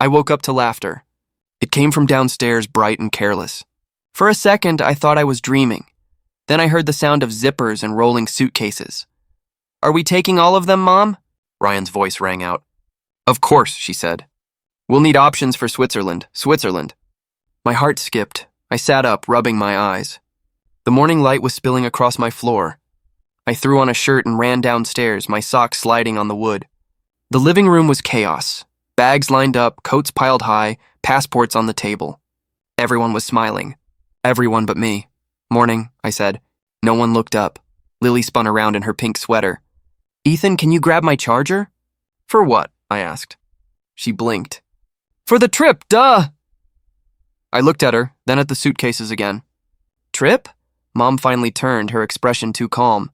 I woke up to laughter. It came from downstairs, bright and careless. For a second, I thought I was dreaming. Then I heard the sound of zippers and rolling suitcases. "Are we taking all of them, Mom?" Ryan's voice rang out. "Of course," she said. "We'll need options for Switzerland. Switzerland." My heart skipped. I sat up, rubbing my eyes. The morning light was spilling across my floor. I threw on a shirt and ran downstairs, my socks sliding on the wood. The living room was chaos. Bags lined up, coats piled high, passports on the table. Everyone was smiling. Everyone but me. "Morning," I said. No one looked up. Lily spun around in her pink sweater. "Ethan, can you grab my charger?" "For what?" I asked. She blinked. "For the trip, duh!" I looked at her, then at the suitcases again. "Trip?" Mom finally turned, her expression too calm.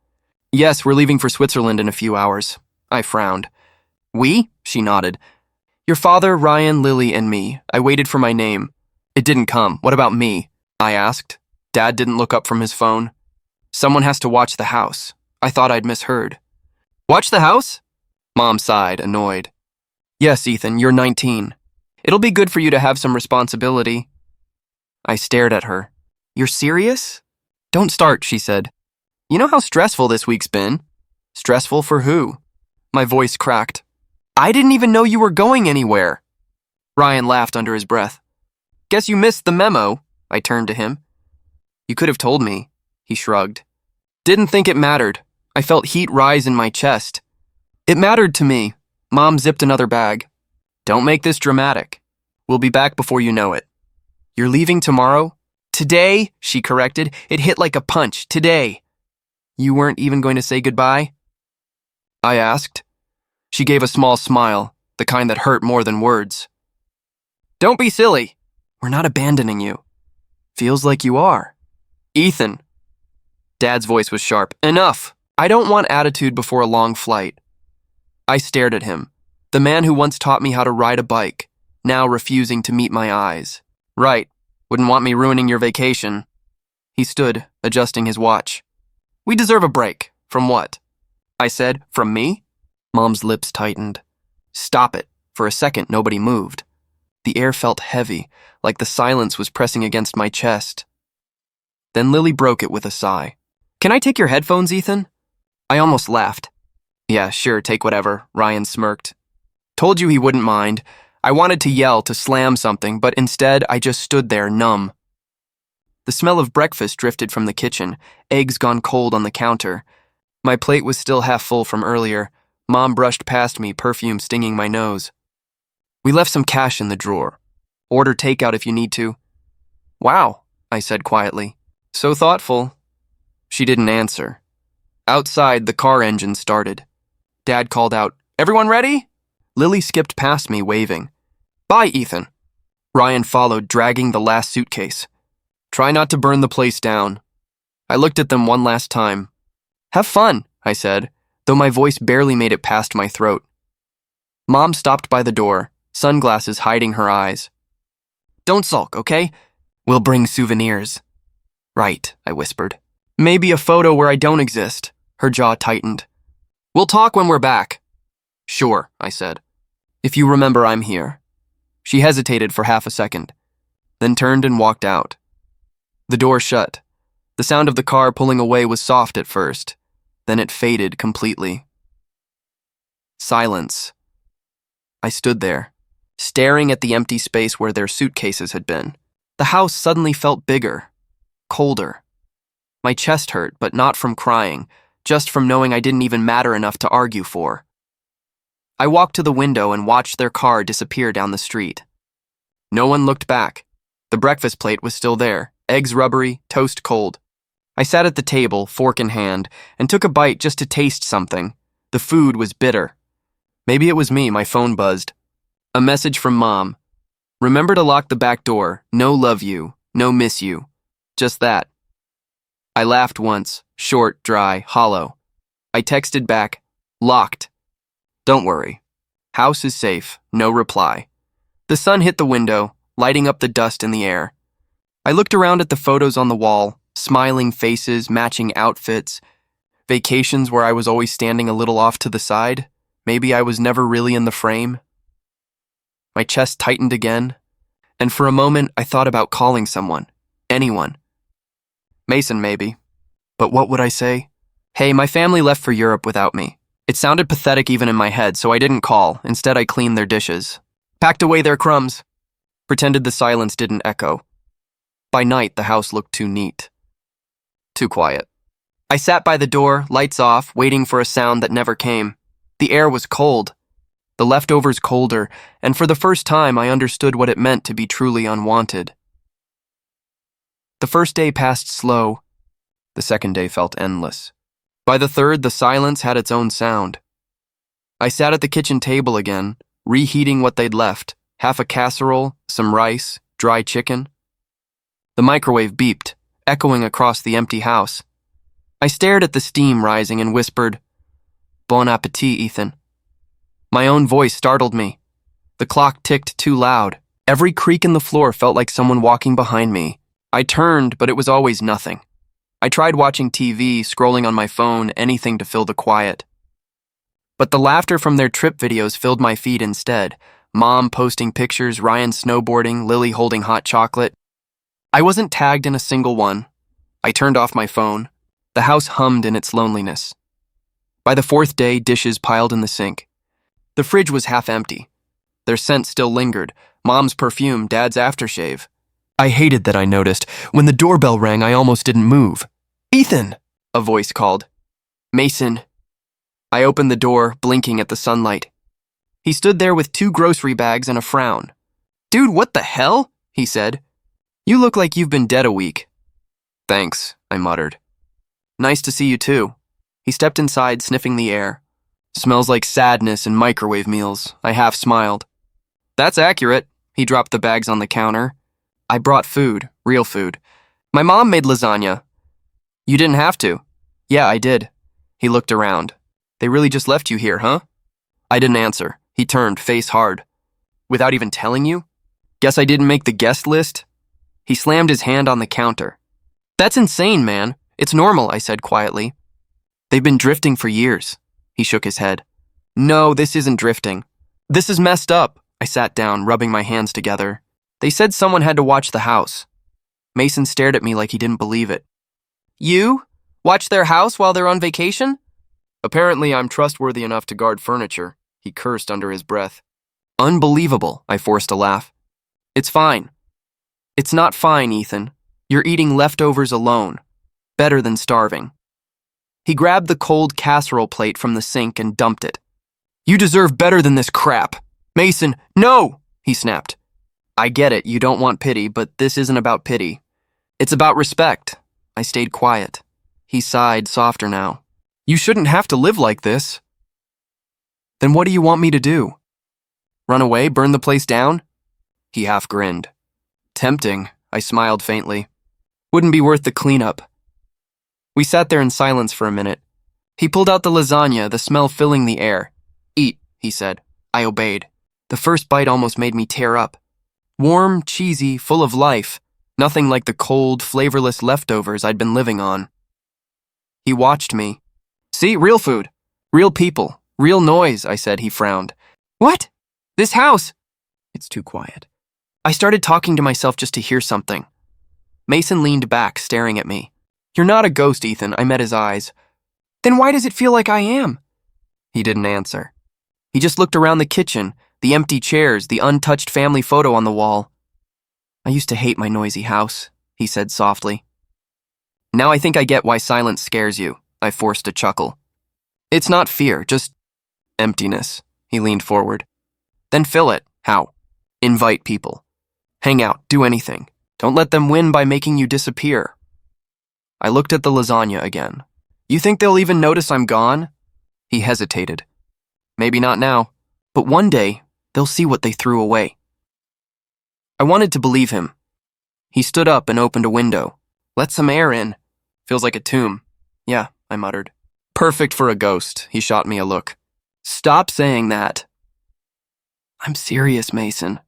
"Yes, we're leaving for Switzerland in a few hours." I frowned. "We?" She nodded. "Your father, Ryan, Lily, and me. I waited for my name. It didn't come. What about me?" I asked. Dad didn't look up from his phone. "Someone has to watch the house." I thought I'd misheard. "Watch the house?" Mom sighed, annoyed. "Yes, Ethan, you're 19. It'll be good for you to have some responsibility." I stared at her. "You're serious?" "Don't start," she said. "You know how stressful this week's been." "Stressful for who?" My voice cracked. "I didn't even know you were going anywhere." Ryan laughed under his breath. "Guess you missed the memo." I turned to him. "You could have told me." He shrugged. "Didn't think it mattered." I felt heat rise in my chest. "It mattered to me." Mom zipped another bag. "Don't make this dramatic. We'll be back before you know it." "You're leaving tomorrow?" "Today," she corrected. It hit like a punch. "Today." "You weren't even going to say goodbye?" I asked. She gave a small smile, the kind that hurt more than words. "Don't be silly. We're not abandoning you." "Feels like you are." "Ethan." Dad's voice was sharp. "Enough. I don't want attitude before a long flight." I stared at him, the man who once taught me how to ride a bike, now refusing to meet my eyes. "Right. Wouldn't want me ruining your vacation." He stood, adjusting his watch. "We deserve a break." "From what?" I said. "From me?" Mom's lips tightened. "Stop it." For a second, nobody moved. The air felt heavy, like the silence was pressing against my chest. Then Lily broke it with a sigh. "Can I take your headphones, Ethan?" I almost laughed. "Yeah, sure, take whatever," Ryan smirked. "Told you he wouldn't mind." I wanted to yell, to slam something, but instead I just stood there, numb. The smell of breakfast drifted from the kitchen, eggs gone cold on the counter. My plate was still half full from earlier. Mom brushed past me, perfume stinging my nose. "We left some cash in the drawer. Order takeout if you need to." "Wow," I said quietly. "So thoughtful." She didn't answer. Outside, the car engine started. Dad called out, "Everyone ready?" Lily skipped past me, waving. "Bye, Ethan." Ryan followed, dragging the last suitcase. "Try not to burn the place down." I looked at them one last time. "Have fun," I said, though my voice barely made it past my throat. Mom stopped by the door, sunglasses hiding her eyes. "Don't sulk, okay? We'll bring souvenirs." "Right," I whispered. "Maybe a photo where I don't exist." Her jaw tightened. "We'll talk when we're back." "Sure," I said. "If you remember I'm here." She hesitated for half a second, then turned and walked out. The door shut. The sound of the car pulling away was soft at first, then it faded completely. Silence. I stood there, staring at the empty space where their suitcases had been. The house suddenly felt bigger, colder. My chest hurt, but not from crying, just from knowing I didn't even matter enough to argue for. I walked to the window and watched their car disappear down the street. No one looked back. The breakfast plate was still there, eggs rubbery, toast cold. I sat at the table, fork in hand, and took a bite just to taste something. The food was bitter. Maybe it was me, my phone buzzed. A message from Mom. "Remember to lock the back door. No love you. No miss you." Just that. I laughed once, short, dry, hollow. I texted back, "Locked. Don't worry. House is safe." No reply. The sun hit the window, lighting up the dust in the air. I looked around at the photos on the wall, smiling faces, matching outfits, vacations where I was always standing a little off to the side. Maybe I was never really in the frame. My chest tightened again, and for a moment I thought about calling someone. Anyone. Mason, maybe. But what would I say? Hey, my family left for Europe without me. It sounded pathetic even in my head, so I didn't call. Instead, I cleaned their dishes. Packed away their crumbs. Pretended the silence didn't echo. By night, the house looked too neat. Too quiet. I sat by the door, lights off, waiting for a sound that never came. The air was cold. The leftovers colder, and for the first time I understood what it meant to be truly unwanted. The first day passed slow. The second day felt endless. By the third, the silence had its own sound. I sat at the kitchen table again, reheating what they'd left, half a casserole, some rice, dry chicken. The microwave beeped, echoing across the empty house. I stared at the steam rising and whispered, "Bon appetit, Ethan." My own voice startled me. The clock ticked too loud. Every creak in the floor felt like someone walking behind me. I turned, but it was always nothing. I tried watching TV, scrolling on my phone, anything to fill the quiet. But the laughter from their trip videos filled my feed instead. Mom posting pictures, Ryan snowboarding, Lily holding hot chocolate. I wasn't tagged in a single one. I turned off my phone. The house hummed in its loneliness. By the fourth day, dishes piled in the sink. The fridge was half empty. Their scent still lingered. Mom's perfume, Dad's aftershave. I hated that I noticed. When the doorbell rang, I almost didn't move. "Ethan!" a voice called. "Mason." I opened the door, blinking at the sunlight. He stood there with 2 grocery bags and a frown. "Dude, what the hell?" he said. "You look like you've been dead a week." "Thanks," I muttered. "Nice to see you too." He stepped inside, sniffing the air. "Smells like sadness and microwave meals." I half smiled. "That's accurate." He dropped the bags on the counter. "I brought food, real food. My mom made lasagna." "You didn't have to." "Yeah, I did." He looked around. "They really just left you here, huh?" I didn't answer. He turned, face hard. "Without even telling you? Guess I didn't make the guest list?" He slammed his hand on the counter. "That's insane, man. It's normal," I said quietly. "They've been drifting for years." He shook his head. "No, this isn't drifting. This is messed up." I sat down, rubbing my hands together. "They said someone had to watch the house." Mason stared at me like he didn't believe it. "You? Watch their house while they're on vacation?" "Apparently I'm trustworthy enough to guard furniture," he cursed under his breath. "Unbelievable," I forced a laugh. "It's fine." "It's not fine, Ethan. You're eating leftovers alone. Better than starving." He grabbed the cold casserole plate from the sink and dumped it. "You deserve better than this crap." "Mason, no!" he snapped. "I get it, you don't want pity, but this isn't about pity. It's about respect." I stayed quiet. He sighed, softer now. "You shouldn't have to live like this." "Then what do you want me to do? Run away, burn the place down?" He half grinned. "Tempting," I smiled faintly. "Wouldn't be worth the cleanup." We sat there in silence for a minute. He pulled out the lasagna, the smell filling the air. "Eat," he said. I obeyed. The first bite almost made me tear up. Warm, cheesy, full of life. Nothing like the cold, flavorless leftovers I'd been living on. He watched me. "See, real food. Real people. Real noise," I said. He frowned. "What? This house?" "It's too quiet." I started talking to myself just to hear something. Mason leaned back, staring at me. "You're not a ghost, Ethan." I met his eyes. "Then why does it feel like I am?" He didn't answer. He just looked around the kitchen, the empty chairs, the untouched family photo on the wall. "I used to hate my noisy house," he said softly. "Now I think I get why silence scares you." I forced a chuckle. "It's not fear, just emptiness." He leaned forward. "Then fill it." "How?" "Invite people. Hang out, do anything. Don't let them win by making you disappear." I looked at the lasagna again. "You think they'll even notice I'm gone?" He hesitated. "Maybe not now, but one day they'll see what they threw away." I wanted to believe him. He stood up and opened a window. "Let some air in. Feels like a tomb." "Yeah," I muttered. "Perfect for a ghost." He shot me a look. "Stop saying that." "I'm serious, Mason.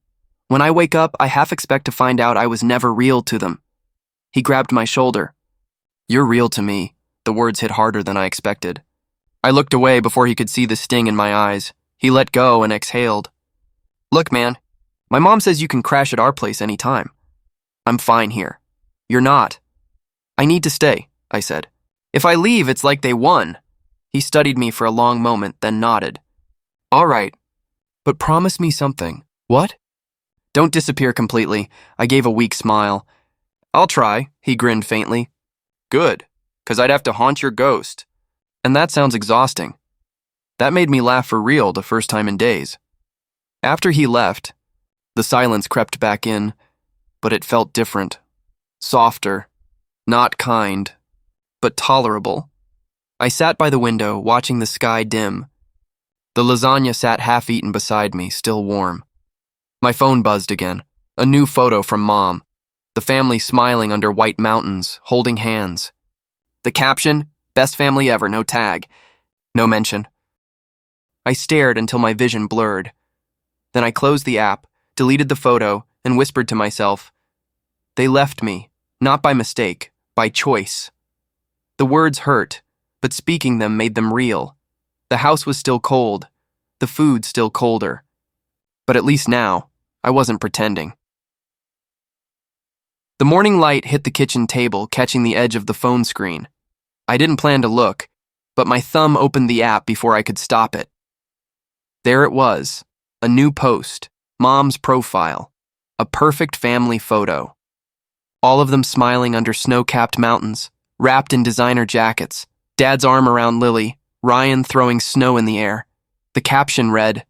When I wake up, I half expect to find out I was never real to them." He grabbed my shoulder. "You're real to me." The words hit harder than I expected. I looked away before he could see the sting in my eyes. He let go and exhaled. "Look, man, My mom says you can crash at our place anytime. I'm fine here. You're not. I need to stay, I said. If I leave, it's like they won. He studied me for a long moment, then nodded. All right, but promise me something. What? Don't disappear completely. I gave a weak smile. I'll try, he grinned faintly. Good, 'cause I'd have to haunt your ghost. And that sounds exhausting. That made me laugh for real the first time in days. After he left, the silence crept back in, but it felt different. Softer, not kind, but tolerable. I sat by the window, watching the sky dim. The lasagna sat half-eaten beside me, still warm. My phone buzzed again. A new photo from Mom. The family smiling under white mountains, holding hands. The caption, best family ever, no tag. No mention. I stared until my vision blurred. Then I closed the app, deleted the photo, and whispered to myself, they left me, not by mistake, by choice. The words hurt, but speaking them made them real. The house was still cold, the food still colder. But at least now, I wasn't pretending. The morning light hit the kitchen table, catching the edge of the phone screen. I didn't plan to look, but my thumb opened the app before I could stop it. There it was, a new post, Mom's profile, a perfect family photo. All of them smiling under snow-capped mountains, wrapped in designer jackets, Dad's arm around Lily, Ryan throwing snow in the air. The caption read,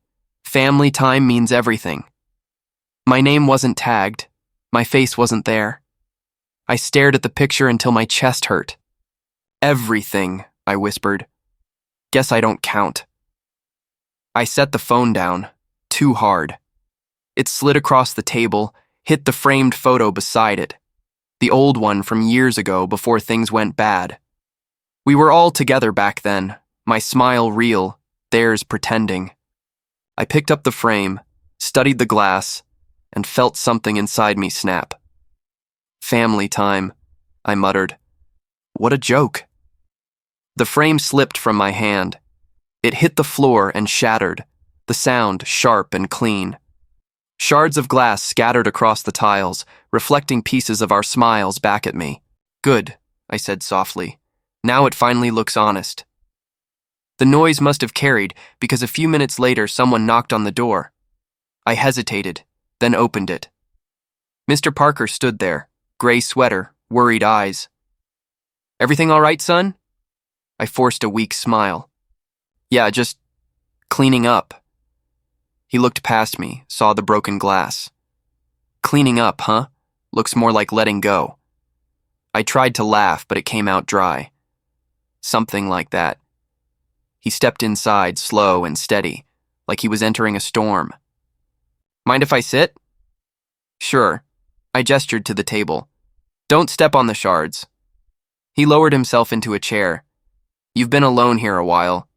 "Family time means everything." My name wasn't tagged. My face wasn't there. I stared at the picture until my chest hurt. Everything, I whispered. Guess I don't count. I set the phone down, too hard. It slid across the table, hit the framed photo beside it. The old one from years ago before things went bad. We were all together back then, my smile real, theirs pretending. I picked up the frame, studied the glass, and felt something inside me snap. Family time, I muttered. What a joke. The frame slipped from my hand. It hit the floor and shattered, the sound sharp and clean. Shards of glass scattered across the tiles, reflecting pieces of our smiles back at me. Good, I said softly. Now it finally looks honest. The noise must have carried because a few minutes later someone knocked on the door. I hesitated, then opened it. Mr. Parker stood there, gray sweater, worried eyes. Everything all right, son? I forced a weak smile. Yeah, just cleaning up. He looked past me, saw the broken glass. Cleaning up, huh? Looks more like letting go. I tried to laugh, but it came out dry. Something like that. He stepped inside, slow and steady, like he was entering a storm. Mind if I sit? Sure. I gestured to the table. Don't step on the shards. He lowered himself into a chair. You've been alone here a while.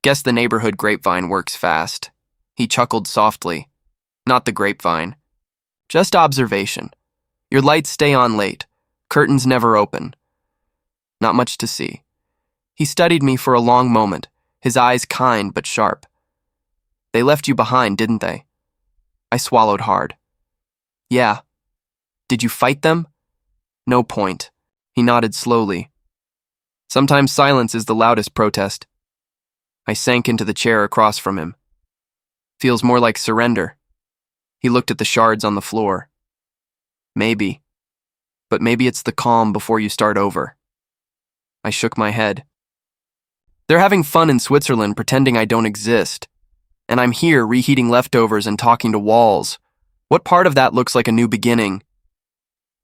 Guess the neighborhood grapevine works fast. He chuckled softly. Not the grapevine. Just observation. Your lights stay on late. Curtains never open. Not much to see. He studied me for a long moment, his eyes kind but sharp. They left you behind, didn't they? I swallowed hard. Yeah. Did you fight them? No point. He nodded slowly. Sometimes silence is the loudest protest. I sank into the chair across from him. Feels more like surrender. He looked at the shards on the floor. Maybe. But maybe it's the calm before you start over. I shook my head. They're having fun in Switzerland pretending I don't exist. And I'm here reheating leftovers and talking to walls. What part of that looks like a new beginning?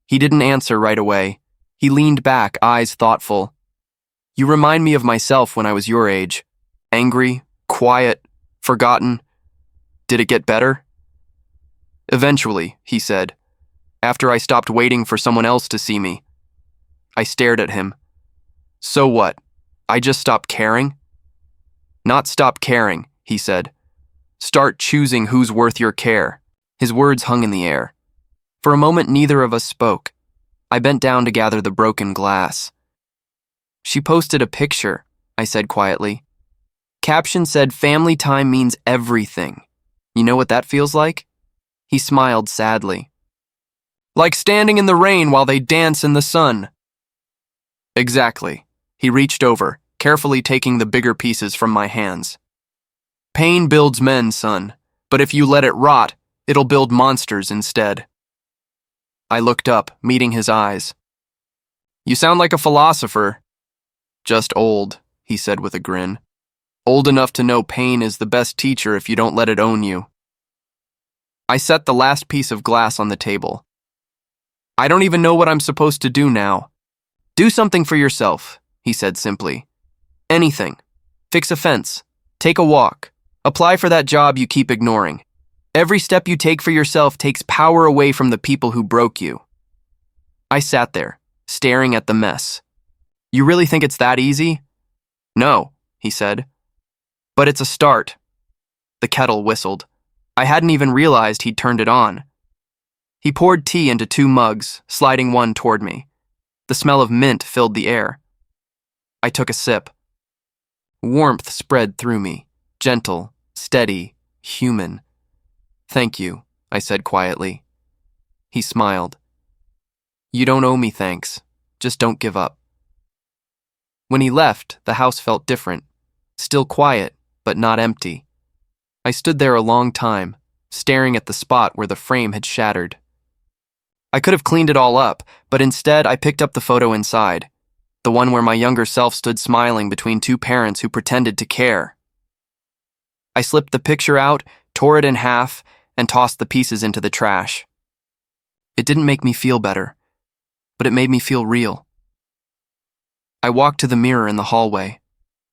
He didn't answer right away. He leaned back, eyes thoughtful. You remind me of myself when I was your age. Angry, quiet, forgotten. Did it get better? Eventually, he said, after I stopped waiting for someone else to see me. I stared at him. So what? I just stopped caring? Not stop caring, he said. Start choosing who's worth your care. His words hung in the air. For a moment, neither of us spoke. I bent down to gather the broken glass. She posted a picture, I said quietly. Caption said, family time means everything. You know what that feels like? He smiled sadly. Like standing in the rain while they dance in the sun. Exactly. He reached over, carefully taking the bigger pieces from my hands. Pain builds men, son, but if you let it rot, it'll build monsters instead. I looked up, meeting his eyes. You sound like a philosopher. Just old, he said with a grin. Old enough to know pain is the best teacher if you don't let it own you. I set the last piece of glass on the table. I don't even know what I'm supposed to do now. Do something for yourself, he said simply. Anything. Fix a fence. Take a walk. Apply for that job you keep ignoring. Every step you take for yourself takes power away from the people who broke you. I sat there, staring at the mess. You really think it's that easy? No, he said. But it's a start. The kettle whistled. I hadn't even realized he'd turned it on. He poured tea into 2 mugs, sliding one toward me. The smell of mint filled the air. I took a sip. Warmth spread through me, gentle, steady, human. Thank you, I said quietly. He smiled. You don't owe me thanks. Just don't give up. When he left, the house felt different. Still quiet, but not empty. I stood there a long time, staring at the spot where the frame had shattered. I could have cleaned it all up, but instead I picked up the photo inside, the one where my younger self stood smiling between 2 parents who pretended to care. I slipped the picture out, tore it in half, and tossed the pieces into the trash. It didn't make me feel better, but it made me feel real. I walked to the mirror in the hallway.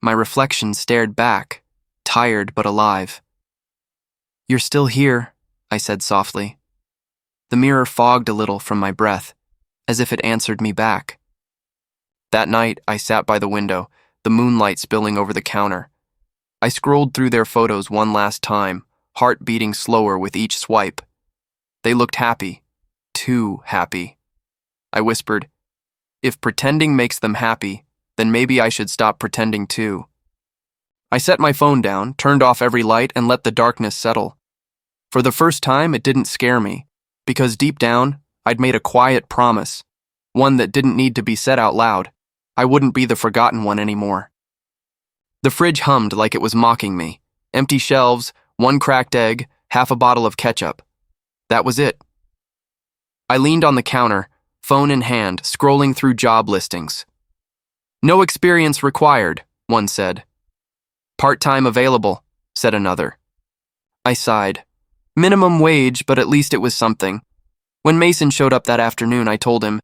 My reflection stared back, tired but alive. You're still here, I said softly. The mirror fogged a little from my breath, as if it answered me back. That night, I sat by the window, the moonlight spilling over the counter. I scrolled through their photos one last time, heart beating slower with each swipe. They looked happy, too happy. I whispered, if pretending makes them happy, then maybe I should stop pretending too. I set my phone down, turned off every light, and let the darkness settle. For the first time, it didn't scare me, because deep down, I'd made a quiet promise, one that didn't need to be said out loud. I wouldn't be the forgotten one anymore. The fridge hummed like it was mocking me. Empty shelves, 1 cracked egg, half a bottle of ketchup. That was it. I leaned on the counter, phone in hand, scrolling through job listings. No experience required, one said. Part-time available, said another. I sighed. Minimum wage, but at least it was something. When Mason showed up that afternoon, I told him,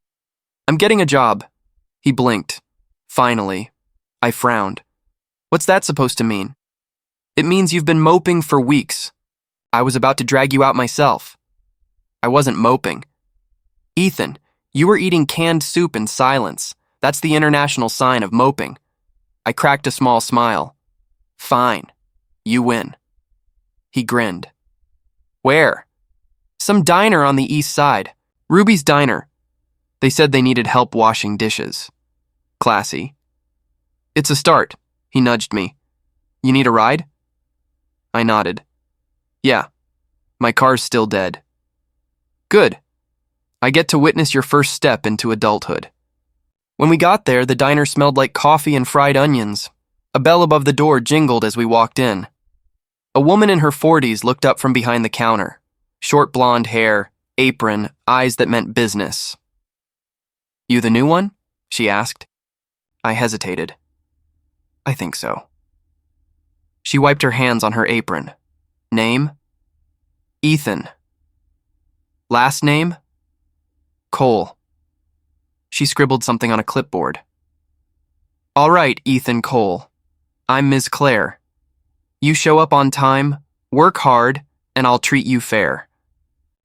I'm getting a job. He blinked. Finally. I frowned. What's that supposed to mean? It means you've been moping for weeks. I was about to drag you out myself. I wasn't moping. Ethan, you were eating canned soup in silence. That's the international sign of moping. I cracked a small smile. Fine. You win. He grinned. Where? Some diner on the east side. Ruby's Diner. They said they needed help washing dishes. Classy. It's a start. He nudged me. You need a ride? I nodded. Yeah. My car's still dead. Good. I get to witness your first step into adulthood. When we got there, the diner smelled like coffee and fried onions. A bell above the door jingled as we walked in. A woman in her 40s looked up from behind the counter. Short blonde hair, apron, eyes that meant business. You the new one? She asked. I hesitated. I think so. She wiped her hands on her apron. Name? Ethan. Last name? Cole. She scribbled something on a clipboard. All right, Ethan Cole. I'm Ms. Claire. You show up on time, work hard, and I'll treat you fair.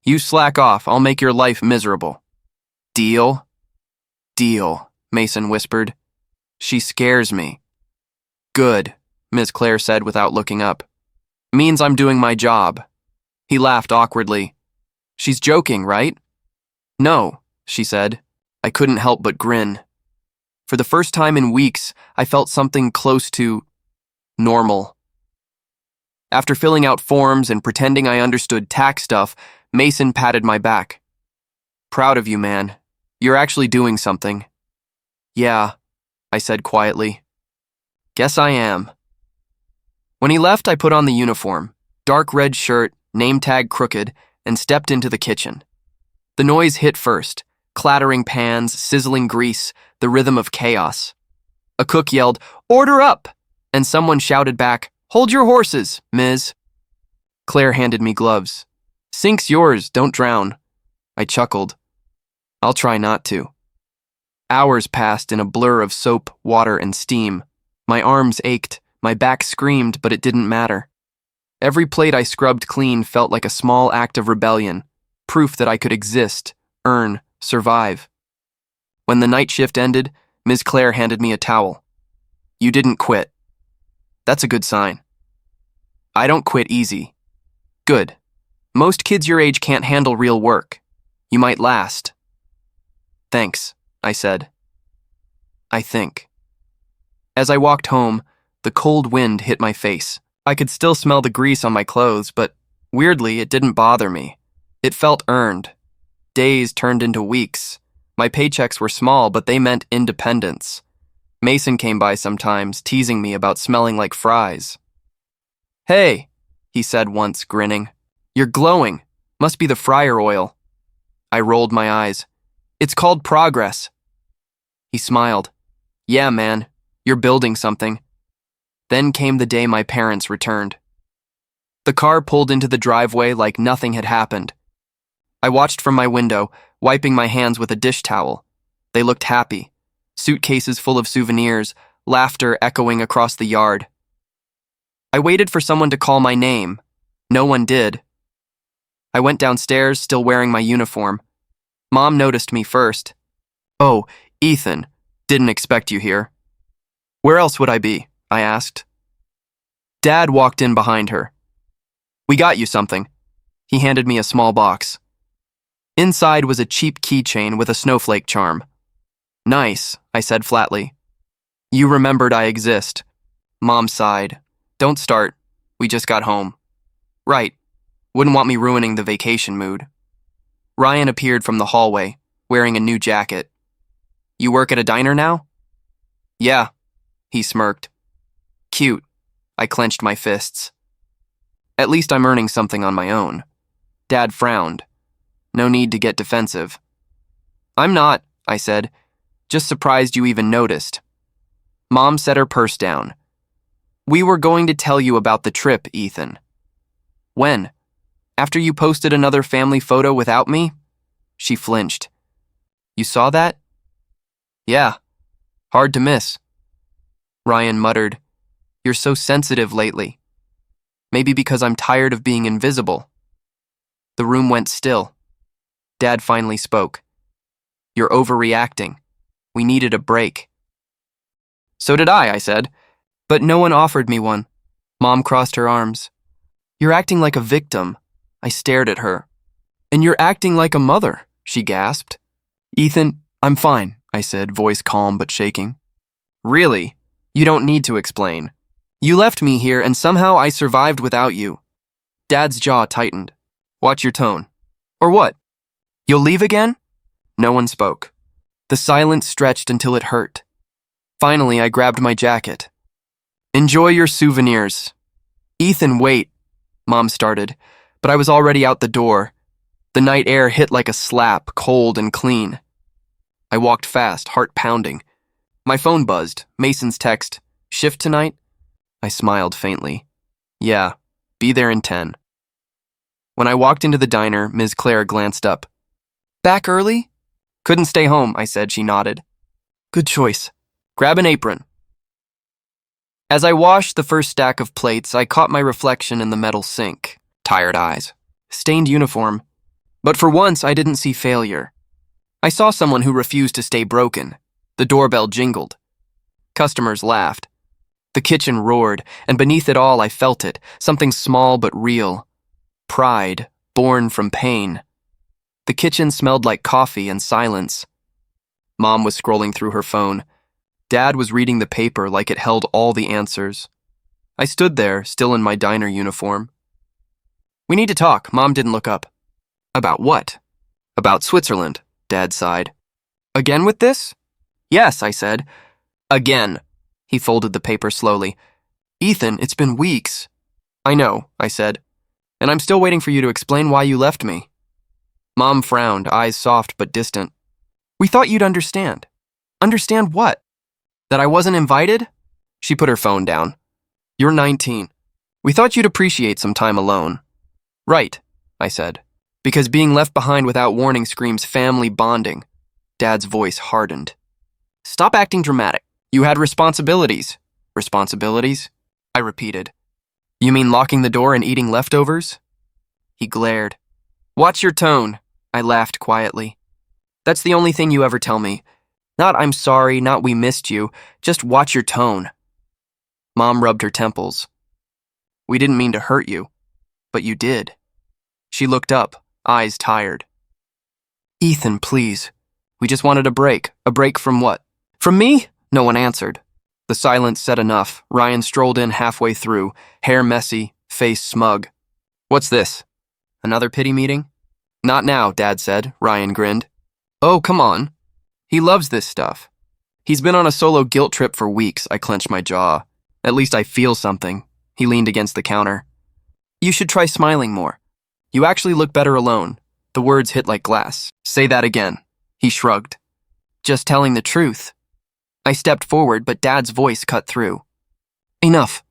You slack off, I'll make your life miserable. Deal? Deal, Mason whispered. She scares me. Good, Ms. Claire said without looking up. Means I'm doing my job. He laughed awkwardly. She's joking, right? No, she said. I couldn't help but grin. For the first time in weeks, I felt something close to normal. After filling out forms and pretending I understood tax stuff, Mason patted my back. Proud of you, man. You're actually doing something. Yeah, I said quietly. Guess I am. When he left, I put on the uniform, dark red shirt, name tag crooked, and stepped into the kitchen. The noise hit first, clattering pans, sizzling grease, the rhythm of chaos. A cook yelled, "Order up!" and someone shouted back, "Hold your horses, Ms." Claire handed me gloves. "Sink's yours, don't drown." I chuckled. I'll try not to. Hours passed in a blur of soap, water, and steam. My arms ached, my back screamed, but it didn't matter. Every plate I scrubbed clean felt like a small act of rebellion, proof that I could exist, earn, survive. When the night shift ended, Ms. Claire handed me a towel. "You didn't quit." That's a good sign. I don't quit easy. Good. Most kids your age can't handle real work. You might last. Thanks, I said. I think. As I walked home, the cold wind hit my face. I could still smell the grease on my clothes, but weirdly, it didn't bother me. It felt earned. Days turned into weeks. My paychecks were small, but they meant independence. Mason came by sometimes, teasing me about smelling like fries. "Hey," he said once, grinning. "You're glowing. Must be the fryer oil." I rolled my eyes. "It's called progress." He smiled. "Yeah, man, you're building something." Then came the day my parents returned. The car pulled into the driveway like nothing had happened. I watched from my window, wiping my hands with a dish towel. They looked happy. Suitcases full of souvenirs, laughter echoing across the yard. I waited for someone to call my name. No one did. I went downstairs, still wearing my uniform. Mom noticed me first. "Oh, Ethan, didn't expect you here." "Where else would I be?" I asked. Dad walked in behind her. "We got you something." He handed me a small box. Inside was a cheap keychain with a snowflake charm. "Nice," I said flatly. "You remembered I exist." Mom sighed. "Don't start. We just got home." "Right. Wouldn't want me ruining the vacation mood." Ryan appeared from the hallway, wearing a new jacket. "You work at a diner now?" "Yeah," he smirked. "Cute." I clenched my fists. "At least I'm earning something on my own." Dad frowned. "No need to get defensive." "I'm not," I said. "Just surprised you even noticed." Mom set her purse down. "We were going to tell you about the trip, Ethan." "When? After you posted another family photo without me?" She flinched. "You saw that?" "Yeah. Hard to miss." Ryan muttered, "You're so sensitive lately." "Maybe because I'm tired of being invisible." The room went still. Dad finally spoke. "You're overreacting. We needed a break." "So did I said. "But no one offered me one." Mom crossed her arms. "You're acting like a victim." I stared at her. "And you're acting like a mother," she gasped. "Ethan, I'm fine," I said, voice calm but shaking. "Really? You don't need to explain. You left me here and somehow I survived without you." Dad's jaw tightened. "Watch your tone." "Or what? You'll leave again?" No one spoke. The silence stretched until it hurt. Finally, I grabbed my jacket. "Enjoy your souvenirs." "Ethan, wait," Mom started, but I was already out the door. The night air hit like a slap, cold and clean. I walked fast, heart pounding. My phone buzzed. Mason's text, "Shift tonight?" I smiled faintly. "Yeah, be there in 10. When I walked into the diner, Ms. Claire glanced up. "Back early?" "Couldn't stay home," I said. She nodded. "Good choice. Grab an apron." As I washed the first stack of plates, I caught my reflection in the metal sink. Tired eyes. Stained uniform. But for once, I didn't see failure. I saw someone who refused to stay broken. The doorbell jingled. Customers laughed. The kitchen roared, and beneath it all I felt it, something small but real. Pride, born from pain. The kitchen smelled like coffee and silence. Mom was scrolling through her phone. Dad was reading the paper like it held all the answers. I stood there, still in my diner uniform. "We need to talk." Mom didn't look up. About what? About Switzerland, Dad sighed. Again with this? Yes, I said. Again. He folded the paper slowly. Ethan, it's been weeks. I know, I said. And I'm still waiting for you to explain why you left me. Mom frowned, eyes soft but distant. We thought you'd understand. Understand what? That I wasn't invited? She put her phone down. You're 19. We thought you'd appreciate some time alone. Right, I said. Because being left behind without warning screams family bonding. Dad's voice hardened. Stop acting dramatic. You had responsibilities. Responsibilities? I repeated. You mean locking the door and eating leftovers? He glared. Watch your tone, I laughed quietly. That's the only thing you ever tell me. Not I'm sorry, not we missed you, just watch your tone. Mom rubbed her temples. We didn't mean to hurt you, but you did. She looked up, eyes tired. Ethan, please. We just wanted a break. A break from what? From me? No one answered. The silence said enough. Ryan strolled in halfway through, hair messy, face smug. What's this? Another pity meeting? Not now, Dad said. Ryan grinned. Oh, come on. He loves this stuff. He's been on a solo guilt trip for weeks. I clenched my jaw. At least I feel something. He leaned against the counter. You should try smiling more. You actually look better alone. The words hit like glass. Say that again. He shrugged. Just telling the truth. I stepped forward, but Dad's voice cut through. Enough.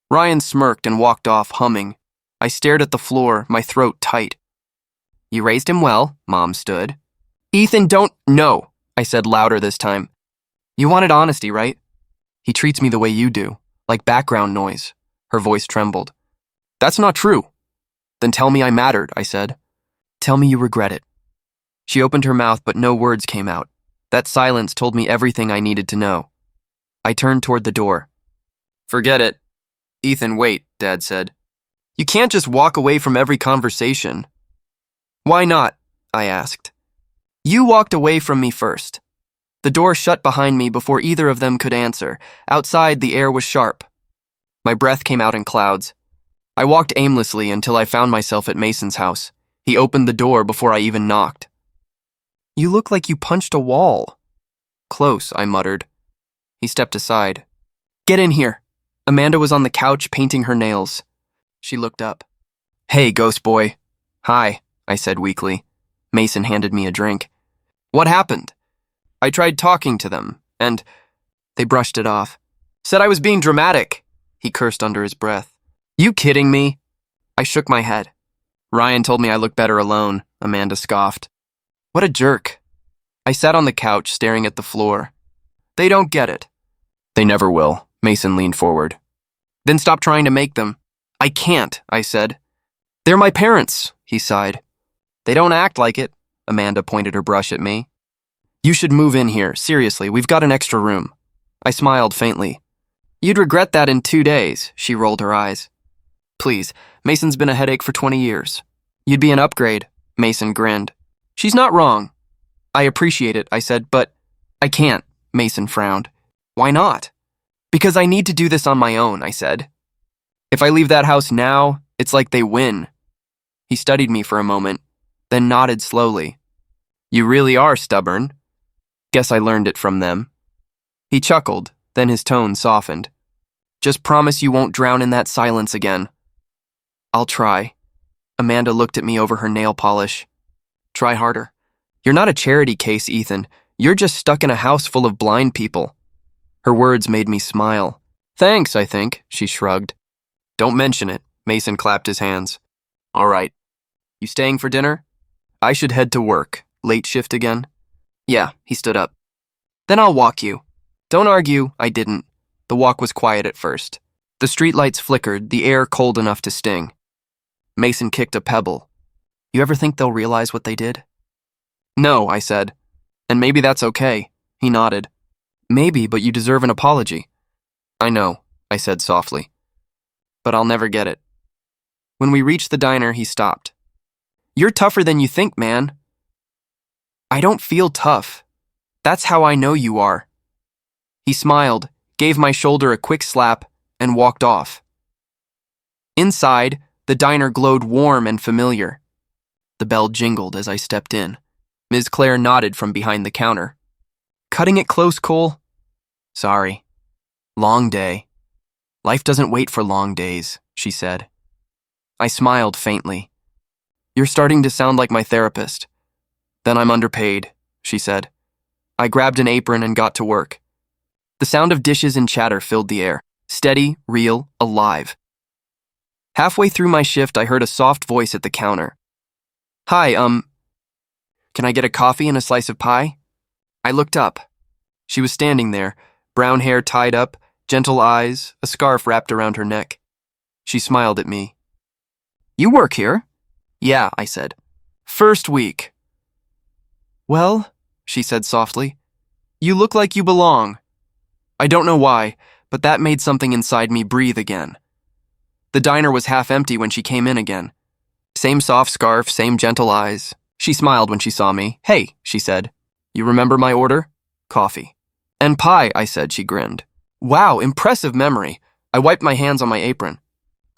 Ryan smirked and walked off, humming. I stared at the floor, my throat tight. You raised him well, Mom stood. Ethan, don't... No, I said louder this time. You wanted honesty, right? He treats me the way you do, like background noise. Her voice trembled. That's not true. Then tell me I mattered, I said. Tell me you regret it. She opened her mouth, but no words came out. That silence told me everything I needed to know. I turned toward the door. Forget it. Ethan, wait, Dad said. You can't just walk away from every conversation. Why not? I asked. You walked away from me first. The door shut behind me before either of them could answer. Outside, the air was sharp. My breath came out in clouds. I walked aimlessly until I found myself at Mason's house. He opened the door before I even knocked. You look like you punched a wall. Close, I muttered. He stepped aside. Get in here. Amanda was on the couch painting her nails. She looked up. Hey, ghost boy. Hi, I said weakly. Mason handed me a drink. What happened? I tried talking to them, and they brushed it off. Said I was being dramatic. He cursed under his breath. You kidding me? I shook my head. Ryan told me I looked better alone, Amanda scoffed. What a jerk. I sat on the couch staring at the floor. They don't get it. They never will, Mason leaned forward. Then stop trying to make them. I can't, I said. They're my parents, he sighed. They don't act like it, Amanda pointed her brush at me. You should move in here, seriously, we've got an extra room. I smiled faintly. You'd regret that in 2 days, she rolled her eyes. Please, Mason's been a headache for 20 years. You'd be an upgrade, Mason grinned. She's not wrong. I appreciate it, I said, but I can't, Mason frowned. Why not? Because I need to do this on my own, I said. If I leave that house now, it's like they win. He studied me for a moment, then nodded slowly. You really are stubborn. Guess I learned it from them. He chuckled, then his tone softened. Just promise you won't drown in that silence again. I'll try. Amanda looked at me over her nail polish. Try harder. You're not a charity case, Ethan. You're just stuck in a house full of blind people. Her words made me smile. Thanks, I think, she shrugged. Don't mention it, Mason clapped his hands. All right. You staying for dinner? I should head to work. Late shift again? Yeah, he stood up. Then I'll walk you. Don't argue, I didn't. The walk was quiet at first. The streetlights flickered, the air cold enough to sting. Mason kicked a pebble. You ever think they'll realize what they did? No, I said. And maybe that's okay. He nodded. Maybe, but you deserve an apology. I know, I said softly. But I'll never get it. When we reached the diner, he stopped. You're tougher than you think, man. I don't feel tough. That's how I know you are. He smiled, gave my shoulder a quick slap, and walked off. Inside, the diner glowed warm and familiar. The bell jingled as I stepped in. Ms. Claire nodded from behind the counter. Cutting it close, Cole? Sorry. Long day. Life doesn't wait for long days, she said. I smiled faintly. You're starting to sound like my therapist. Then I'm underpaid, she said. I grabbed an apron and got to work. The sound of dishes and chatter filled the air, steady, real, alive. Halfway through my shift, I heard a soft voice at the counter. Hi, can I get a coffee and a slice of pie? I looked up. She was standing there, brown hair tied up, gentle eyes, a scarf wrapped around her neck. She smiled at me. You work here? Yeah, I said. First week. Well, she said softly, you look like you belong. I don't know why, but that made something inside me breathe again. The diner was half empty when she came in again. Same soft scarf, same gentle eyes. She smiled when she saw me. Hey, she said. You remember my order? Coffee. And pie, I said. She grinned. Wow, impressive memory. I wiped my hands on my apron.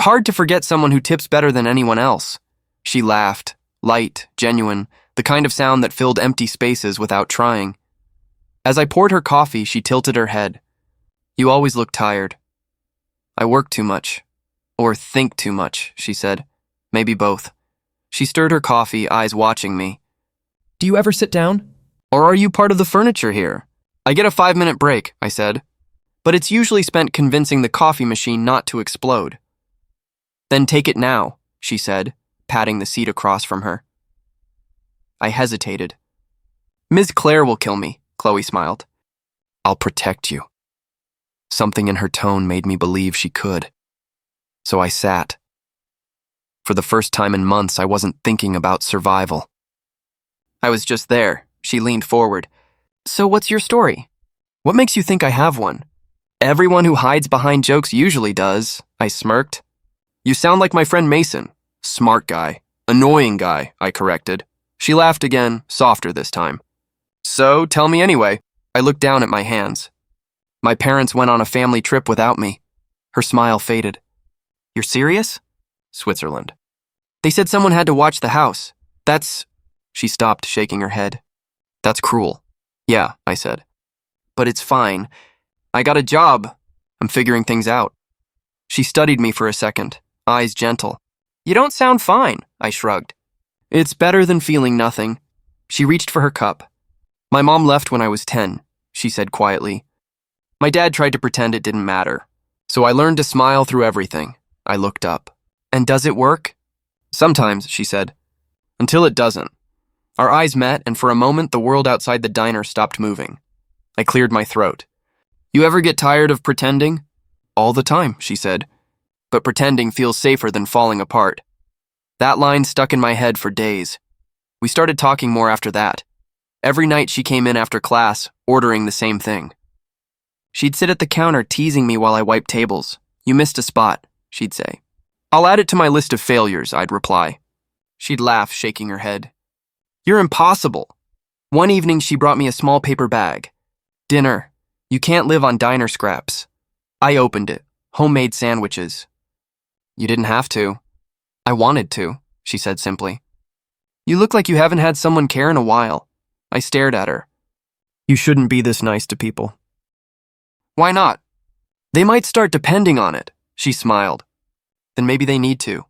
Hard to forget someone who tips better than anyone else. She laughed, light, genuine, the kind of sound that filled empty spaces without trying. As I poured her coffee, she tilted her head. You always look tired. I work too much. Or think too much, she said. Maybe both. She stirred her coffee, eyes watching me. Do you ever sit down? Or are you part of the furniture here? I get a 5-minute break, I said. But it's usually spent convincing the coffee machine not to explode. Then take it now, she said, patting the seat across from her. I hesitated. Ms. Claire will kill me, Chloe smiled. I'll protect you. Something in her tone made me believe she could. So I sat. For the first time in months, I wasn't thinking about survival. I was just there. She leaned forward. So what's your story? What makes you think I have one? Everyone who hides behind jokes usually does, I smirked. You sound like my friend Mason. Smart guy. Annoying guy, I corrected. She laughed again, softer this time. So, tell me anyway. I looked down at my hands. My parents went on a family trip without me. Her smile faded. You're serious? Switzerland. They said someone had to watch the house. That's... She stopped, shaking her head. That's cruel. Yeah, I said. But it's fine. I got a job. I'm figuring things out. She studied me for a second, eyes gentle. You don't sound fine, I shrugged. It's better than feeling nothing. She reached for her cup. My mom left when I was 10, she said quietly. My dad tried to pretend it didn't matter. So I learned to smile through everything. I looked up. And does it work? Sometimes, she said. Until it doesn't. Our eyes met, and for a moment the world outside the diner stopped moving. I cleared my throat. You ever get tired of pretending? All the time, she said. But pretending feels safer than falling apart. That line stuck in my head for days. We started talking more after that. Every night she came in after class, ordering the same thing. She'd sit at the counter teasing me while I wiped tables. You missed a spot, she'd say. I'll add it to my list of failures, I'd reply. She'd laugh, shaking her head. You're impossible. One evening she brought me a small paper bag. Dinner. You can't live on diner scraps. I opened it. Homemade sandwiches. You didn't have to. I wanted to, she said simply. You look like you haven't had someone care in a while. I stared at her. You shouldn't be this nice to people. Why not? They might start depending on it, she smiled. Then maybe they need to.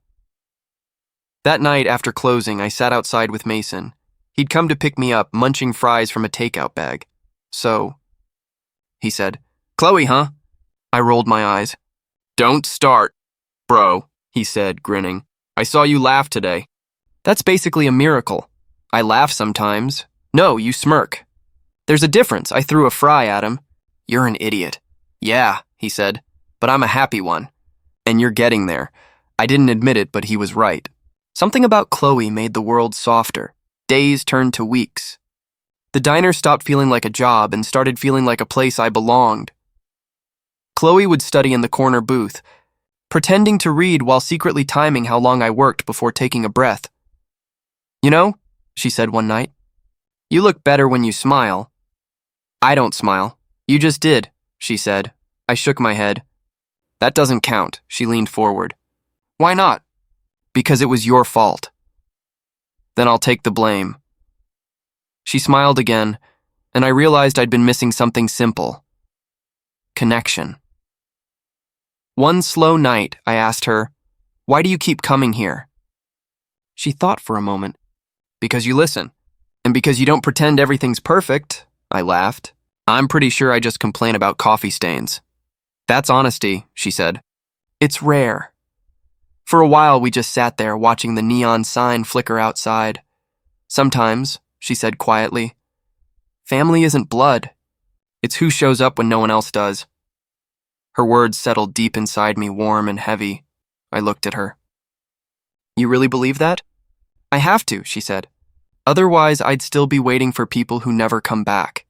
That night after closing, I sat outside with Mason. He'd come to pick me up, munching fries from a takeout bag. So, he said, Chloe, huh? I rolled my eyes. Don't start, bro, he said, grinning. I saw you laugh today. That's basically a miracle. I laugh sometimes. No, you smirk. There's a difference. I threw a fry at him. You're an idiot. Yeah, he said, but I'm a happy one. And you're getting there. I didn't admit it, but he was right. Something about Chloe made the world softer. Days turned to weeks. The diner stopped feeling like a job and started feeling like a place I belonged. Chloe would study in the corner booth, pretending to read while secretly timing how long I worked before taking a breath. You know, she said one night, you look better when you smile. I don't smile. You just did, she said. I shook my head. That doesn't count, she leaned forward. Why not? Because it was your fault. Then I'll take the blame. She smiled again, and I realized I'd been missing something simple. Connection. One slow night, I asked her, "Why do you keep coming here?" She thought for a moment. "Because you listen. And because you don't pretend everything's perfect," I laughed. "I'm pretty sure I just complain about coffee stains." "That's honesty," she said. "It's rare." For a while, we just sat there watching the neon sign flicker outside. "Sometimes," she said quietly, "family isn't blood. It's who shows up when no one else does." Her words settled deep inside me, warm and heavy. I looked at her. "You really believe that?" "I have to," she said. "Otherwise, I'd still be waiting for people who never come back."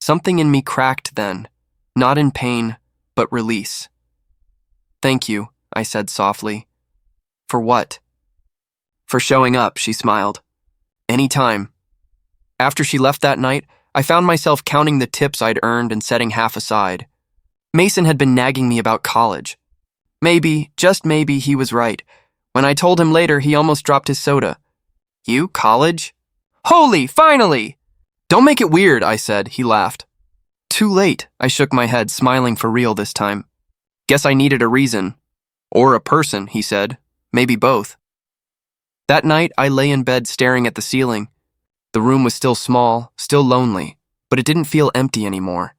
Something in me cracked then, not in pain, but release. "Thank you," I said softly. "For what?" "For showing up," she smiled. "Any time." After she left that night, I found myself counting the tips I'd earned and setting half aside. Mason had been nagging me about college. Maybe, just maybe, he was right. When I told him later, he almost dropped his soda. "You, college?" "Holy, finally!" "Don't make it weird," I said. He laughed. "Too late," I shook my head, smiling for real this time. "Guess I needed a reason." "Or a person," he said. "Maybe both." That night, I lay in bed staring at the ceiling. The room was still small, still lonely, but it didn't feel empty anymore.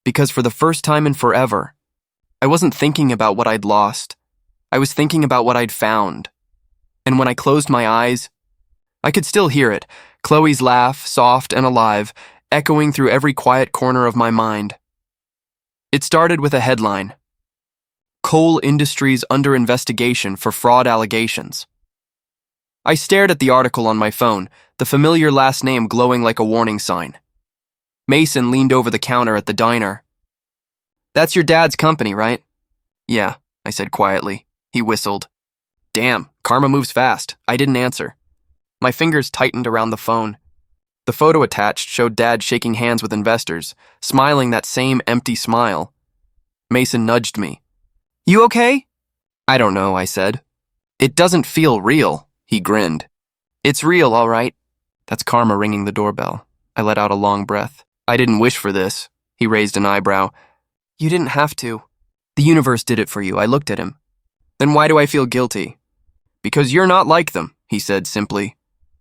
Because for the first time in forever, I wasn't thinking about what I'd lost. I was thinking about what I'd found. And when I closed my eyes, I could still hear it, Chloe's laugh, soft and alive, echoing through every quiet corner of my mind. It started with a headline: "Coal Industries Under Investigation for Fraud Allegations." I stared at the article on my phone, the familiar last name glowing like a warning sign. Mason leaned over the counter at the diner. "That's your dad's company, right?" "Yeah," I said quietly. He whistled. "Damn, karma moves fast." I didn't answer. My fingers tightened around the phone. The photo attached showed Dad shaking hands with investors, smiling that same empty smile. Mason nudged me. "You okay?" "I don't know," I said. "It doesn't feel real." He grinned. "It's real, all right." That's karma ringing the doorbell. I let out a long breath. "I didn't wish for this." He raised an eyebrow. "You didn't have to. The universe did it for you." I looked at him. "Then why do I feel guilty?" "Because you're not like them," he said simply.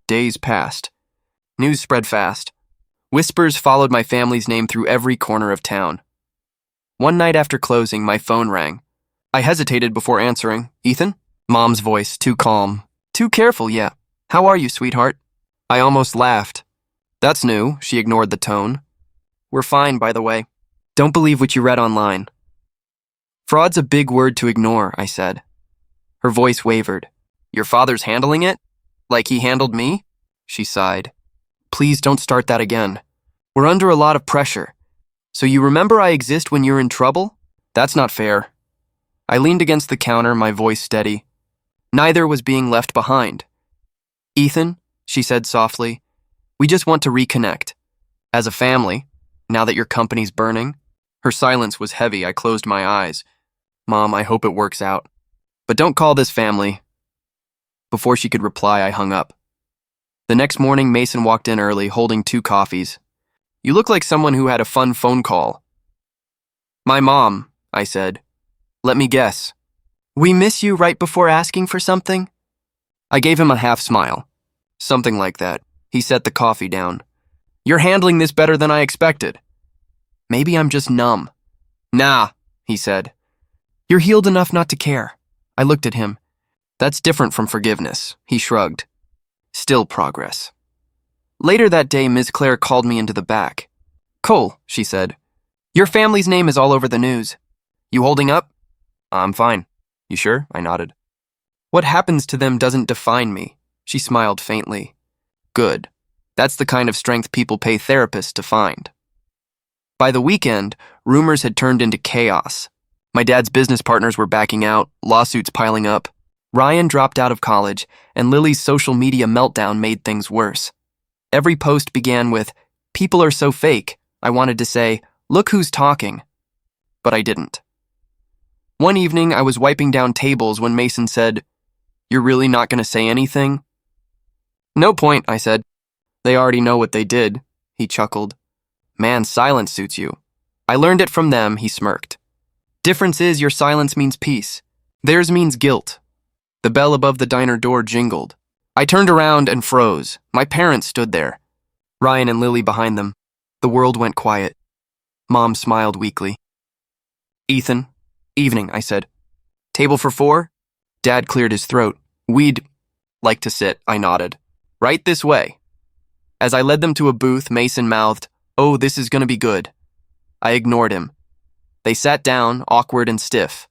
Days passed. News spread fast. Whispers followed my family's name through every corner of town. One night after closing, my phone rang. I hesitated before answering. "Ethan?" Mom's voice, too calm. "Too careful, yeah. How are you, sweetheart?" I almost laughed. "That's new." She ignored the tone. "We're fine, by the way. Don't believe what you read online." "Fraud's a big word to ignore," I said. Her voice wavered. "Your father's handling it? Like he handled me?" She sighed. "Please don't start that again. We're under a lot of pressure. So you remember I exist when you're in trouble? That's not fair." I leaned against the counter, my voice steady. Neither was being left behind. "Ethan," she said softly, "we just want to reconnect. As a family, now that your company's burning." Her silence was heavy. I closed my eyes. "Mom, I hope it works out. But don't call this family." Before she could reply, I hung up. The next morning, Mason walked in early, holding 2 coffees. "You look like someone who had a fun phone call." "My mom," I said. "Let me guess. We miss you right before asking for something?" I gave him a half smile. "Something like that." He set the coffee down. "You're handling this better than I expected." "Maybe I'm just numb." "Nah," he said. "You're healed enough not to care." I looked at him. "That's different from forgiveness." He shrugged. "Still progress." Later that day, Ms. Claire called me into the back. "Cole," she said, "your family's name is all over the news. You holding up?" "I'm fine." "You sure?" I nodded. "What happens to them doesn't define me." She smiled faintly. "Good. That's the kind of strength people pay therapists to find." By the weekend, rumors had turned into chaos. My dad's business partners were backing out, lawsuits piling up. Ryan dropped out of college, and Lily's social media meltdown made things worse. Every post began with, "People are so fake." I wanted to say, "Look who's talking." But I didn't. One evening, I was wiping down tables when Mason said, "You're really not going to say anything?" No point, I said. They already know what they did, he chuckled. Man, silence suits you. I learned it from them, he smirked. Difference is your silence means peace. Theirs means guilt. The bell above the diner door jingled. I turned around and froze. My parents stood there. Ryan and Lily behind them. The world went quiet. Mom smiled weakly. Ethan. Evening, I said. Table for 4? Dad cleared his throat. We'd like to sit, I nodded. Right this way. As I led them to a booth, Mason mouthed, Oh, this is gonna be good. I ignored him. They sat down, awkward and stiff.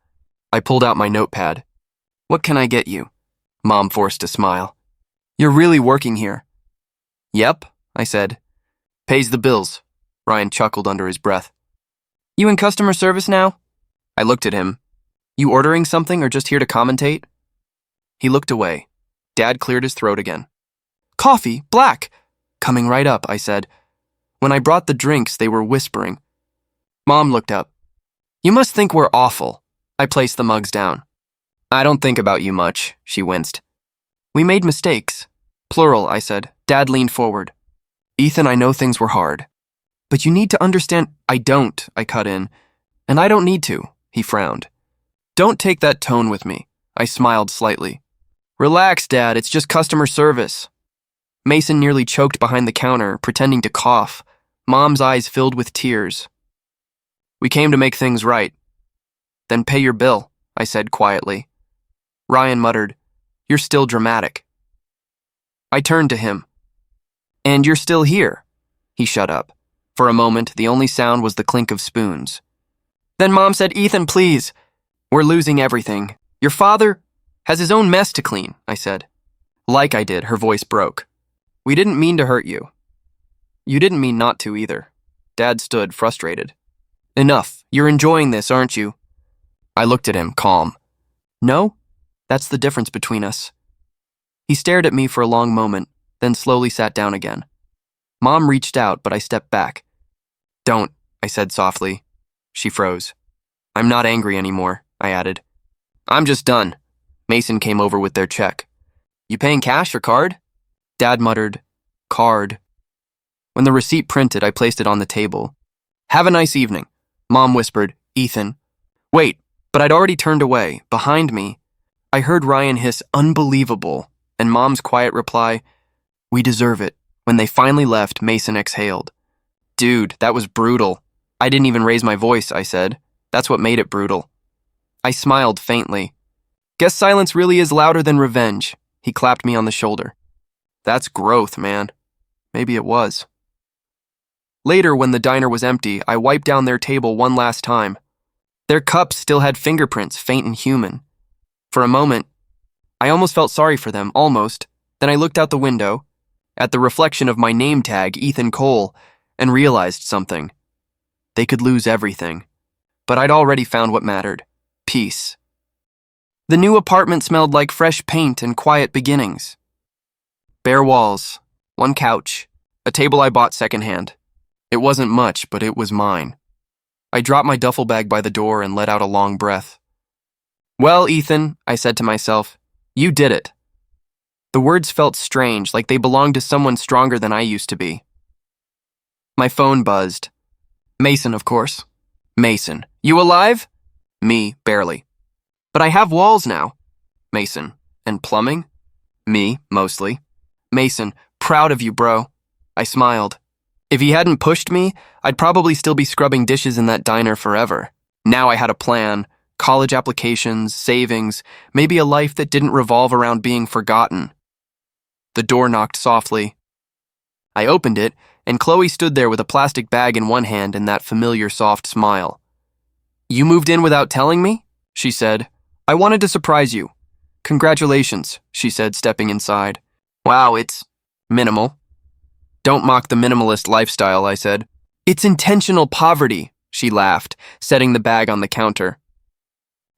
I pulled out my notepad. What can I get you? Mom forced a smile. You're really working here. Yep, I said. Pays the bills. Ryan chuckled under his breath. You in customer service now? I looked at him. You ordering something or just here to commentate? He looked away. Dad cleared his throat again. Coffee, black. Coming right up, I said. When I brought the drinks, they were whispering. Mom looked up. You must think we're awful. I placed the mugs down. I don't think about you much, she winced. We made mistakes. Plural, I said. Dad leaned forward. Ethan, I know things were hard. But you need to understand. I don't, I cut in. And I don't need to, he frowned. Don't take that tone with me. I smiled slightly. Relax, Dad, it's just customer service. Mason nearly choked behind the counter, pretending to cough. Mom's eyes filled with tears. We came to make things right. Then pay your bill, I said quietly. Ryan muttered, You're still dramatic. I turned to him. And you're still here. He shut up. For a moment, the only sound was the clink of spoons. Then Mom said, Ethan, please. We're losing everything. Your father has his own mess to clean, I said. Like I did, her voice broke. We didn't mean to hurt you. You didn't mean not to either. Dad stood, frustrated. Enough. You're enjoying this, aren't you? I looked at him, calm. No? That's the difference between us. He stared at me for a long moment, then slowly sat down again. Mom reached out, but I stepped back. Don't, I said softly. She froze. I'm not angry anymore, I added. I'm just done. Mason came over with their check. You paying cash or card? Dad muttered, Card. When the receipt printed, I placed it on the table. Have a nice evening. Mom whispered, Ethan. Wait, but I'd already turned away. Behind me, I heard Ryan hiss, Unbelievable, and Mom's quiet reply, We deserve it. When they finally left, Mason exhaled. Dude, that was brutal. I didn't even raise my voice, I said. That's what made it brutal. I smiled faintly. Guess silence really is louder than revenge. He clapped me on the shoulder. That's growth, man. Maybe it was. Later, when the diner was empty, I wiped down their table one last time. Their cups still had fingerprints, faint and human. For a moment, I almost felt sorry for them, almost. Then I looked out the window, at the reflection of my name tag, Ethan Cole, and realized something. They could lose everything. But I'd already found what mattered. Peace. The new apartment smelled like fresh paint and quiet beginnings. Bare walls, one couch, a table I bought secondhand. It wasn't much, but it was mine. I dropped my duffel bag by the door and let out a long breath. Well, Ethan, I said to myself, you did it. The words felt strange, like they belonged to someone stronger than I used to be. My phone buzzed. Mason, of course. Mason, you alive? Me, barely. But I have walls now. Mason, and plumbing? Me, mostly. Mason, proud of you, bro. I smiled. If he hadn't pushed me, I'd probably still be scrubbing dishes in that diner forever. Now I had a plan, college applications, savings, maybe a life that didn't revolve around being forgotten. The door knocked softly. I opened it, and Chloe stood there with a plastic bag in one hand and that familiar soft smile. You moved in without telling me? She said. I wanted to surprise you. Congratulations, she said, stepping inside. Wow, it's minimal. Don't mock the minimalist lifestyle, I said. It's intentional poverty, she laughed, setting the bag on the counter.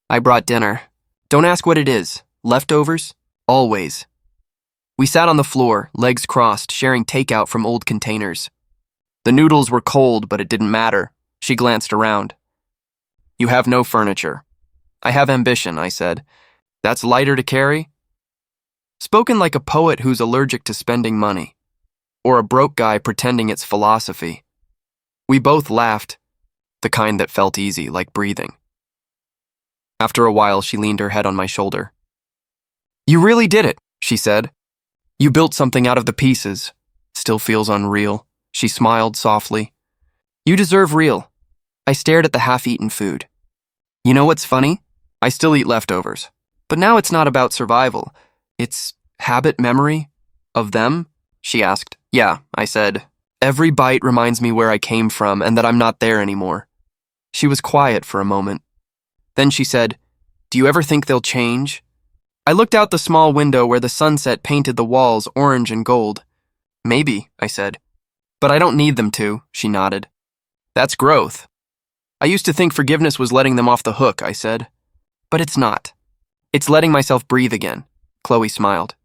I brought dinner. Don't ask what it is. Leftovers? Always. We sat on the floor, legs crossed, sharing takeout from old containers. The noodles were cold, but it didn't matter. She glanced around. You have no furniture. I have ambition, I said. That's lighter to carry? Spoken like a poet who's allergic to spending money, or a broke guy pretending it's philosophy. We both laughed, the kind that felt easy, like breathing. After a while, she leaned her head on my shoulder. "You really did it," she said. "You built something out of the pieces. Still feels unreal." She smiled softly. "You deserve real." I stared at the half-eaten food. You know what's funny? I still eat leftovers. But now it's not about survival. It's habit memory of them, she asked. "Yeah," I said. "Every bite reminds me where I came from and that I'm not there anymore." She was quiet for a moment. Then she said, "Do you ever think they'll change?" I looked out the small window where the sunset painted the walls orange and gold. "Maybe," I said. "But I don't need them to," she nodded. "That's growth." "I used to think forgiveness was letting them off the hook," I said. "But it's not. It's letting myself breathe again." Chloe smiled.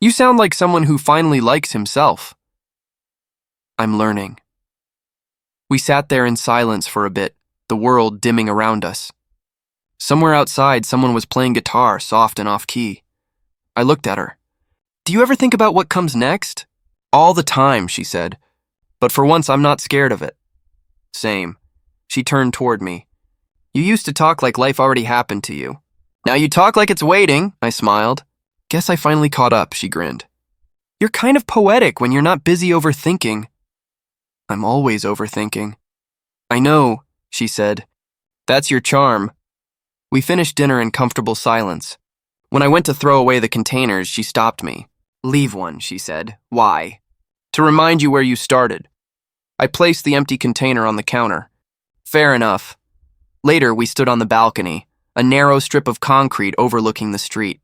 "You sound like someone who finally likes himself." "I'm learning." We sat there in silence for a bit, the world dimming around us. Somewhere outside, someone was playing guitar, soft and off-key. I looked at her. "Do you ever think about what comes next?" "All the time," she said. "But for once, I'm not scared of it." "Same." She turned toward me. "You used to talk like life already happened to you. Now you talk like it's waiting," I smiled. "Guess I finally caught up," she grinned. "You're kind of poetic when you're not busy overthinking." "I'm always overthinking." "I know," she said. "That's your charm." We finished dinner in comfortable silence. When I went to throw away the containers, she stopped me. "Leave one," she said. "Why?" "To remind you where you started." I placed the empty container on the counter. "Fair enough." Later, we stood on the balcony, a narrow strip of concrete overlooking the street.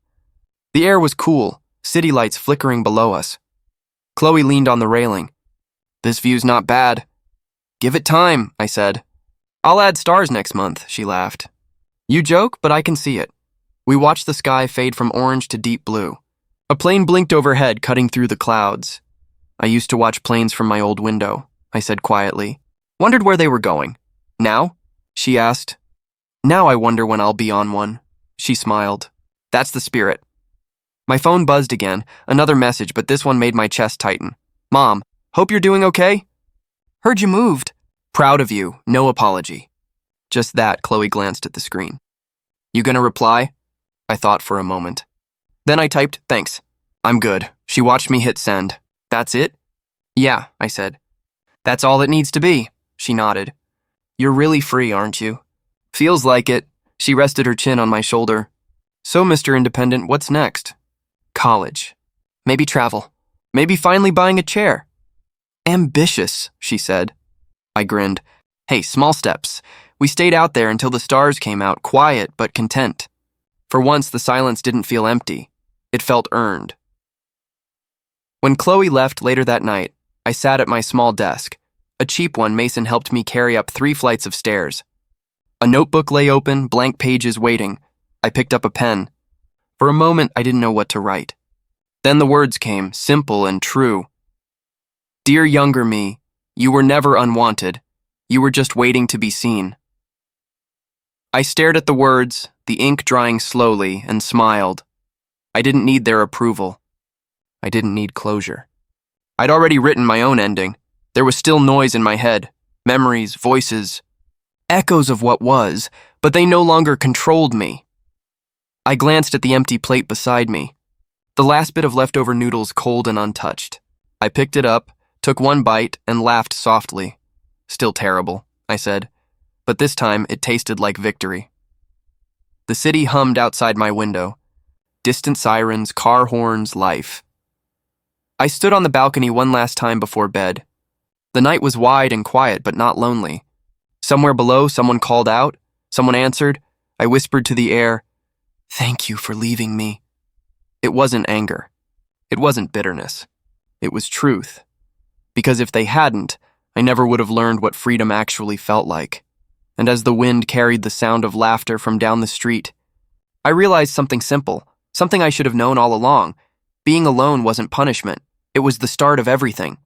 The air was cool, city lights flickering below us. Chloe leaned on the railing. "This view's not bad." "Give it time," I said. "I'll add stars next month," she laughed. "You joke, but I can see it." We watched the sky fade from orange to deep blue. A plane blinked overhead, cutting through the clouds. "I used to watch planes from my old window," I said quietly. "Wondered where they were going." "Now?" she asked. "Now I wonder when I'll be on one." She smiled. "That's the spirit." My phone buzzed again, another message, but this one made my chest tighten. "Mom, hope you're doing okay?" "Heard you moved." "Proud of you, no apology." Just that, Chloe glanced at the screen. "You gonna reply?" I thought for a moment. Then I typed, "Thanks. I'm good." She watched me hit send. "That's it?" "Yeah," I said. "That's all it needs to be." She nodded. "You're really free, aren't you?" "Feels like it." She rested her chin on my shoulder. "So, Mr. Independent, what's next?" "College. Maybe travel. Maybe finally buying a chair." "Ambitious," she said. I grinned. "Hey, small steps." We stayed out there until the stars came out, quiet but content. For once, the silence didn't feel empty. It felt earned. When Chloe left later that night, I sat at my small desk. A cheap one Mason helped me carry up 3 flights of stairs. A notebook lay open, blank pages waiting. I picked up a pen. For a moment, I didn't know what to write. Then the words came, simple and true. "Dear younger me, you were never unwanted. You were just waiting to be seen." I stared at the words, the ink drying slowly, and smiled. I didn't need their approval. I didn't need closure. I'd already written my own ending. There was still noise in my head, memories, voices, echoes of what was, but they no longer controlled me. I glanced at the empty plate beside me, the last bit of leftover noodles cold and untouched. I picked it up, took one bite, and laughed softly. "Still terrible," I said, but this time it tasted like victory. The city hummed outside my window. Distant sirens, car horns, life. I stood on the balcony one last time before bed. The night was wide and quiet, but not lonely. Somewhere below, someone called out. Someone answered. I whispered to the air, "Thank you for leaving me." It wasn't anger. It wasn't bitterness. It was truth. Because if they hadn't, I never would have learned what freedom actually felt like. And as the wind carried the sound of laughter from down the street, I realized something simple, something I should have known all along. Being alone wasn't punishment. It was the start of everything.